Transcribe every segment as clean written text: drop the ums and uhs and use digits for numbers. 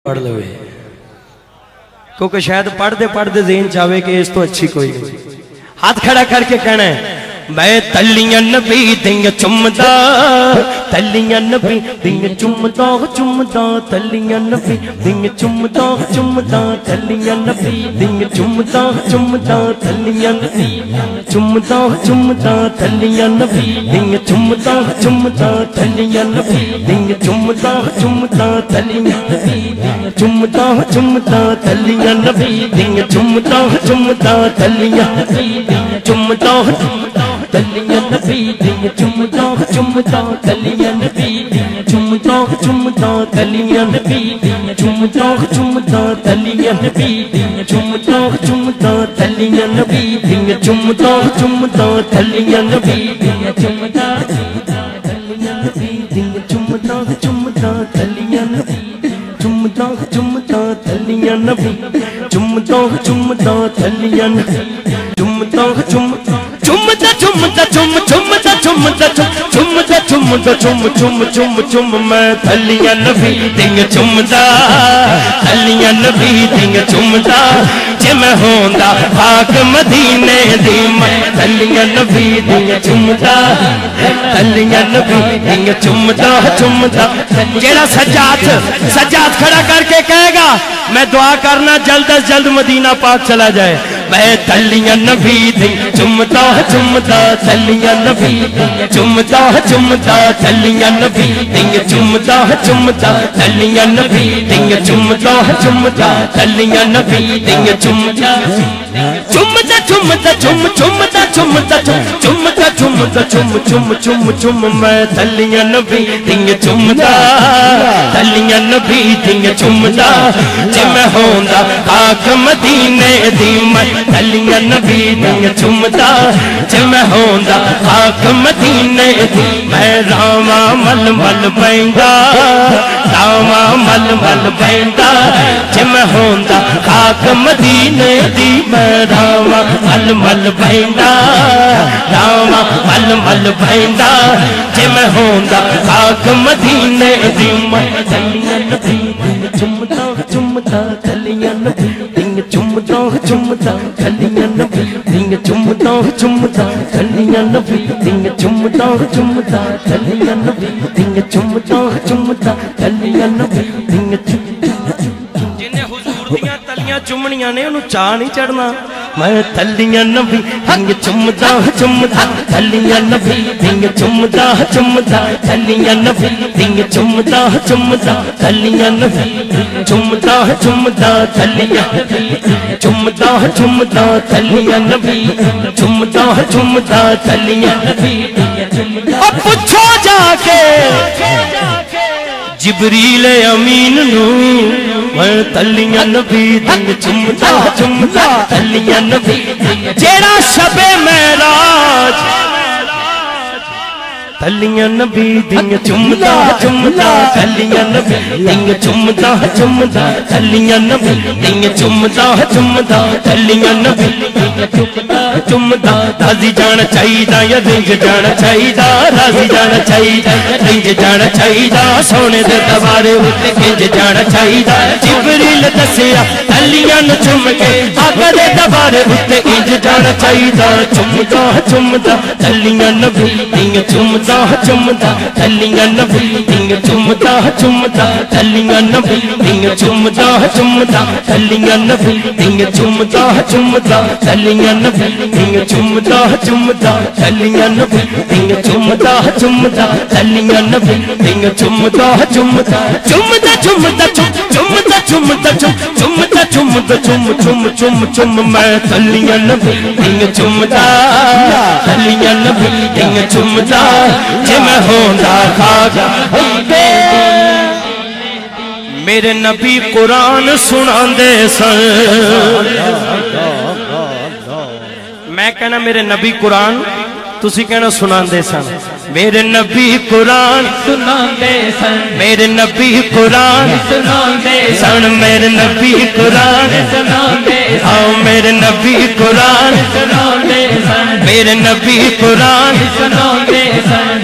پڑھ لو کیونکہ شاید پڑھتے پڑھتے ذہن چاہے کہ اس تو اچھی کوئی نہیں. ہاتھ کھڑا کر کے کہنا ہے میں تلیاں نبی دیں چمدا تلیاں نبی دیں چمدا چمدا تلیاں نبی دیں چمدا چمدا تلیاں نبی دیں چمدا چمدا تلیاں نبی چمدا چمدا تلیاں نبی دیں چمدا چمدا تلیاں نبی دیں چمدا چمدا تلیاں نبی چمدا چمدا تلیاں نبی دیں چمدا چمدا تلیاں نبی چمدا تلیاں نبی دیں چمدا چمدا تلیاں نبی چمدا چمدا تلیاں نبی چمدا چمدا تلیاں نبی چمدا چمدا تلیاں نبی چمدا چمدا تلیاں نبی چمدا تلیاں نبی چمدا چمدا تلیاں نبی چمدا چمدا تلیاں نبی چمدا چمدا تلیاں نبی چمدا چمدا چمدا چمدا چم چمدا چمدا چمدا چمدا چم چم چم چم میں تلیاں نبی دیں چمدا تلیاں نبی دیں چمدا جے میں ہوندا پاک مدینے دی میں تلیاں نبی دیں چمدا تلیاں نبی دیں چمدا چمدا. جیڑا سجاد کھڑا کر کے کہے گا میں دعا کرنا جلد از جلد مدینہ پاک چلا جائے میں تلیاں نبی دیں چمدا چمدا تلیاں نبی چمدا چمدا تلیاں نبی دیں چمدا چمدا تلیاں نبی دیں چمدا چمدا تلیاں نبی دیں چمدا چمدا چمدا چم چمدا چمدا چمدا چمدا چم چم چم چم میں تلیاں نبی دیں چمدا تلیاں نبی دیں چمدا جے میں ہوندا پاک مدینے دی میں تلیاں نبی دیں چمدا جے میں ہوندا پاک مدینے دی میں راما مل مل بیندا راما مل مل بیندا جے میں ہوندا پاک مدینے دی میں راما مل مل بیندا راما مل مل بیندا جے میں ہوندا پاک مدینے دی میں تلیاں نبی دیں چمدا چمدا تلیاں نبی دیں چمدا چمدا تلیاں نبی دیں چمدا چمدا تلیاں نبی دیں چمدا چمدا تلیاں نبی دیں چمدا چمدا تلیاں نبی دیں چمدا. جنہیں حضور دیاں تلیاں چمنیاں نے انہوں چاہ نہیں چڑھنا میں تلیاں نبی دیں چمدا چمدا تلیاں نبی دیں چمدا چمدا تلیاں نبی دیں چمدا چمدا تلیاں نبی چمدا چمدا تلیاں چمدا چمدا تلیاں نبی چمدا چمدا تلیاں نبی. اب پوچھو جا کے جبریل امین نو میں تلیاں نبی دیں چمدا چمدا تلیاں نبی جیڑا شب معراج تلیاں نبی دیں چمدا چمدا تلیاں نبی دیں چمدا چمدا تلیاں نبی دیں چمدا چمدا تلیاں نبی چمدا چمدا. راضی جانا چاہیدا یا رنج جانا چاہیدا راضی جانا چاہیدا رنج جانا چاہیدا سونے دے دوارے اُتے کنج جانا چاہیدا جبریل دسیا تلیاں نو چم کے آقا دے دوارے اُتے کنج جانا چاہیدا چمدا چمدا تلیاں نبی دیں چمدا چمدا تلیاں نبی دیں چمدا چمدا تلیاں نبی دیں چمدا چمدا تلیاں نبی دیں چمدا چمدا تلیاں نبی دیں چمدا چمدا تلیاں نبی دیں چمدا چمدا تلیاں نبی دیں چمدا چمدا چمدا چمدا چمدا چمدا چمدا چمدا چم چم چم چم میں تلیاں نبی دیں چمدا تلیاں نبی دیں چمدا جے میں ہوندا خاک میرے نبی قرآن سناندے سن. میں کہنا میرے نبی قرآن تسی کہنا سناندے سن میرے نبی قرآن سناندے سن میرے نبی قرآن سناندے سن میرے نبی قرآن سناندے سن میرے نبی قرآن سناندے سن میرے نبی قرآن سناندے سن.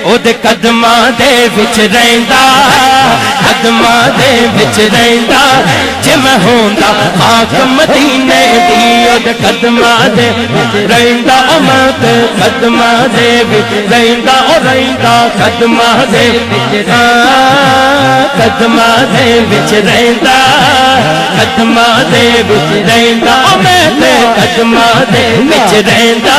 او دے قدماں دے وچ رہندا قدماں دے وچ رہندا جے میں ہوندا خاک مدینے دی او دے قدماں دے وچ رہندا میں تے قدماں دے وچ رہندا او رہندا قدماں دے وچ قدماں دے وچ رہندا قدماں دے وچ رہندا او میں تے قدماں دے وچ رہندا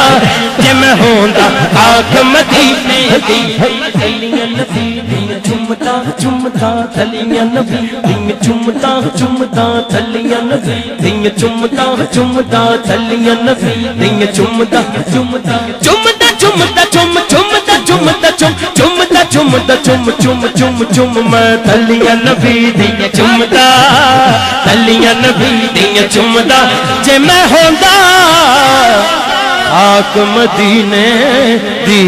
جے میں ہوندا خاک مدینے دی تلیاں نبی دیاں چمتا چمتا تلیاں نبی دیاں چمتا چمتا تلیاں نبی دیاں چمتا چمتا تلیاں نبی دیاں چمتا چمتا چمتا چمتا چم چمتا چمتا چم چمتا چمتا چم چم چم چم میں تلیاں نبی دیاں چمتا تلیاں نبی دیاں چمتا جے میں ہوندا خاک مدینے دی